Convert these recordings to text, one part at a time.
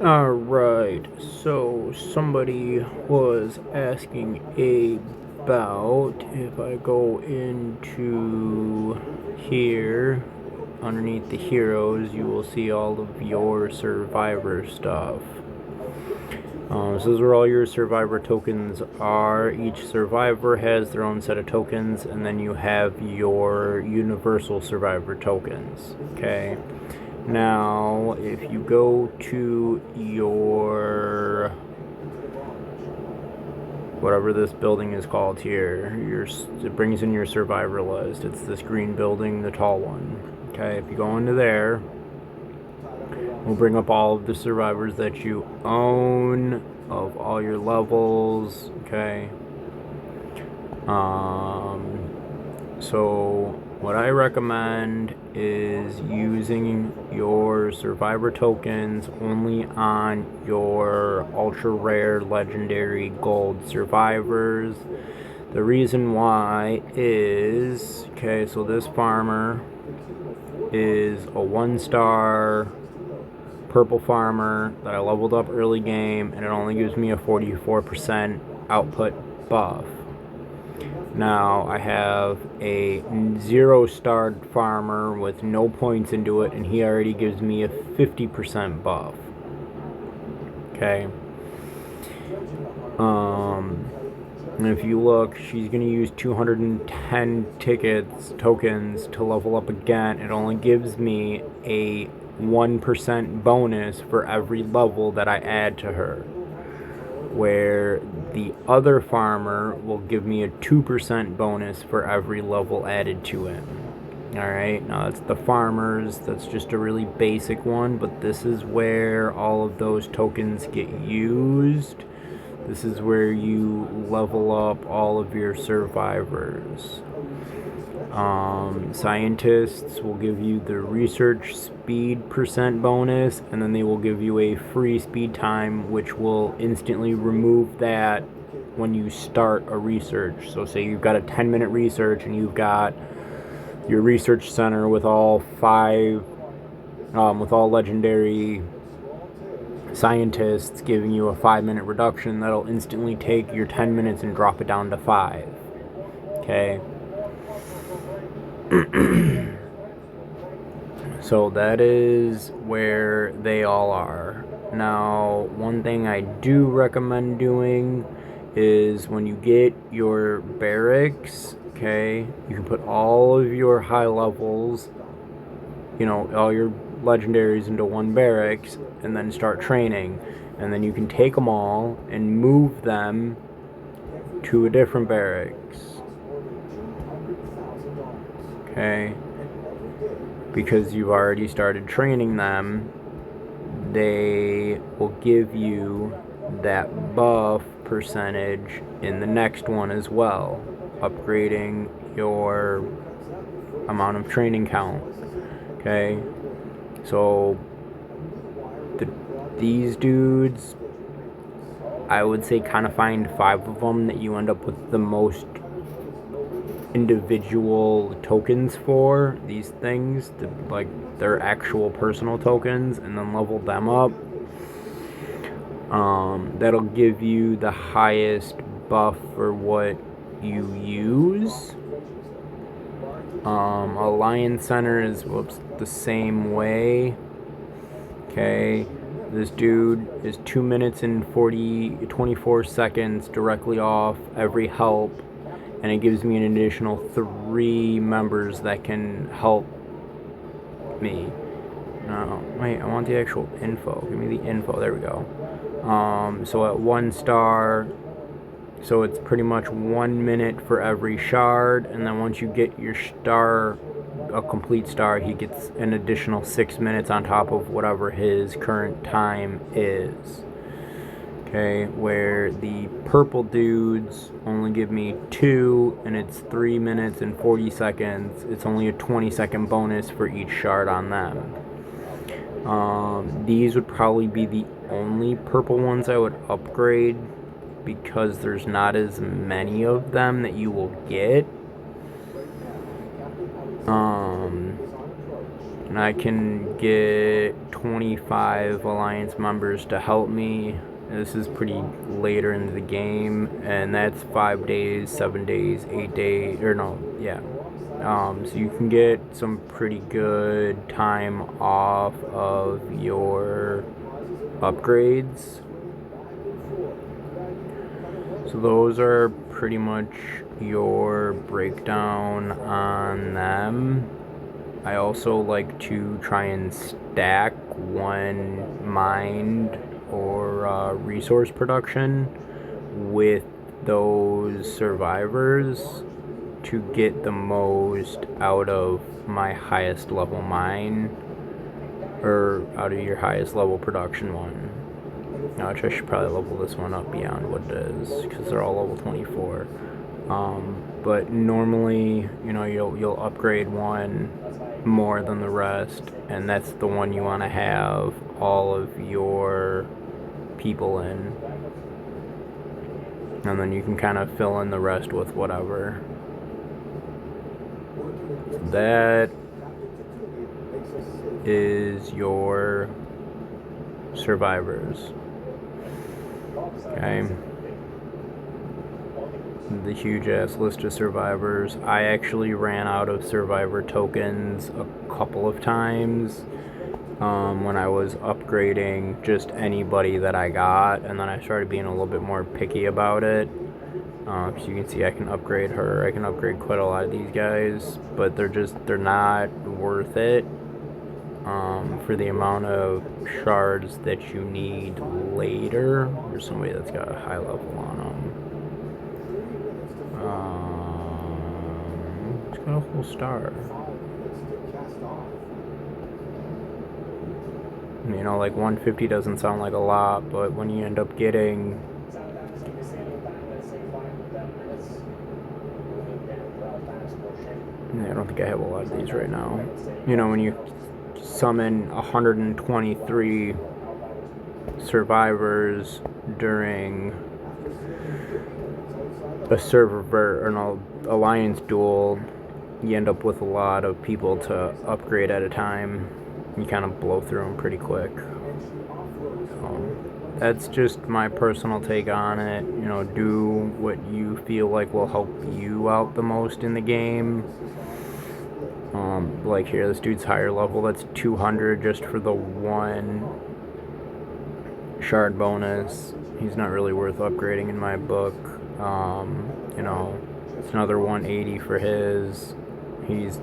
Alright, so somebody was asking about if I go into here, underneath the heroes, you will see all of your survivor stuff. So this is where all your survivor tokens are. Each survivor has their own set of tokens, and then you have your universal survivor tokens. Okay. Now, if you go to your whatever this building is called here, it brings in your survivor list. It's this green building, the tall one. Okay, if you go into there, we'll bring up all of the survivors that you own of all your levels. Okay. So what I recommend is using your survivor tokens only on your ultra rare legendary gold survivors. The reason why is, okay, so this farmer is a 1-star purple farmer that I leveled up early game, and it only gives me a 44% output buff. Now I have a 0-star farmer with no points into it, and he already gives me a 50% buff. Okay. And if you look, she's going to use 210 tokens to level up again. It only gives me a 1% bonus for every level that I add to her, where the other farmer will give me a 2% bonus for every level added to him. Alright, now that's the farmers, that's just a really basic one, but this is where all of those tokens get used. This is where you level up all of your survivors. Scientists will give you the research speed percent bonus, and then they will give you a free speed time, which will instantly remove that when you start a research. So say you've got a 10-minute research and you've got your research center with all legendary scientists giving you a 5-minute reduction. That'll instantly take your 10 minutes and drop it down to 5. Okay. So that is where they all are. Now, one thing I do recommend doing is when you get your barracks, okay, you can put all of your high levels, all your legendaries into one barracks, and then start training. And then you can take them all and move them to a different barracks. Okay? Because you've already started training them, they will give you that buff percentage in the next one as well, upgrading your amount of training count. Okay, so these dudes, I would say kind of find 5 of them that you end up with the most individual tokens for these things, like their actual personal tokens, and then level them up. That'll give you the highest buff for what you use. Alliance Center is the same way. Okay, this dude is 2 minutes and 24 seconds directly off every help, and it gives me an additional 3 members that can help me. No, wait, I want the actual info. Give me the info. There we go. So at 1-star, so it's pretty much 1 minute for every shard, and then once you get your star, a complete star, he gets an additional 6 minutes on top of whatever his current time is. Okay, where the purple dudes only give me 2, and it's 3 minutes and 40 seconds. It's only a 20-second bonus for each shard on them. These would probably be the only purple ones I would upgrade, because there's not as many of them that you will get. And I can get 25 alliance members to help me. This is pretty later into the game, and that's 5 days, 7 days, 8 days, or no, yeah. So you can get some pretty good time off of your upgrades. So those are pretty much your breakdown on them. I also like to try and stack one mind or resource production with those survivors to get the most out of my highest level mine, or out of your highest level production one. Now, I should probably level this one up beyond what it is, because they're all level 24. But normally, you'll upgrade one more than the rest, and that's the one you want to have all of your people in. And then you can kind of fill in the rest with whatever. That is your survivors. Okay. The huge ass list of survivors. I actually ran out of survivor tokens a couple of times when I was upgrading just anybody that I got, and then I started being a little bit more picky about it. So you can see I can upgrade her. I can upgrade quite a lot of these guys, but they're not worth it for the amount of shards that you need later. There's somebody that's got a high level on them. It's got a whole star. Like 150 doesn't sound like a lot, but when you end up getting I don't think I have a lot of these right now. When you summon 123 survivors during a server or an alliance duel, you end up with a lot of people to upgrade at a time. You kind of blow through them pretty quick. That's just my personal take on it. Do what you feel like will help you out the most in the game. Like here, this dude's higher level. That's 200 just for the one shard bonus. He's not really worth upgrading in my book. It's another 180 for his. He's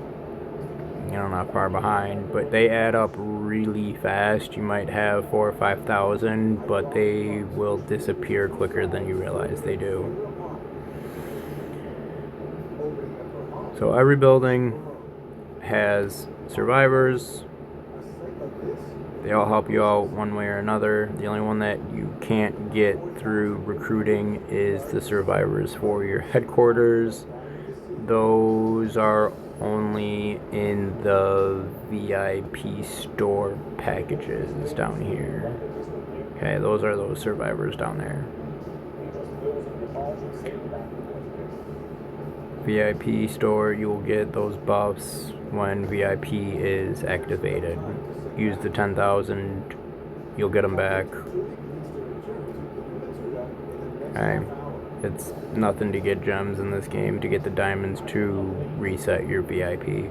not far behind, but they add up really fast. You might have 4,000 or 5,000, but they will disappear quicker than you realize they do. So every building has survivors. They all help you out one way or another. The only one that you can't get through recruiting is the survivors for your headquarters. Those are only in the VIP store packages down here. Okay, those are those survivors down there. VIP store, you will get those buffs when VIP is activated. Use the 10,000, you'll get them back. Okay. It's nothing to get gems in this game to get the diamonds to reset your VIP.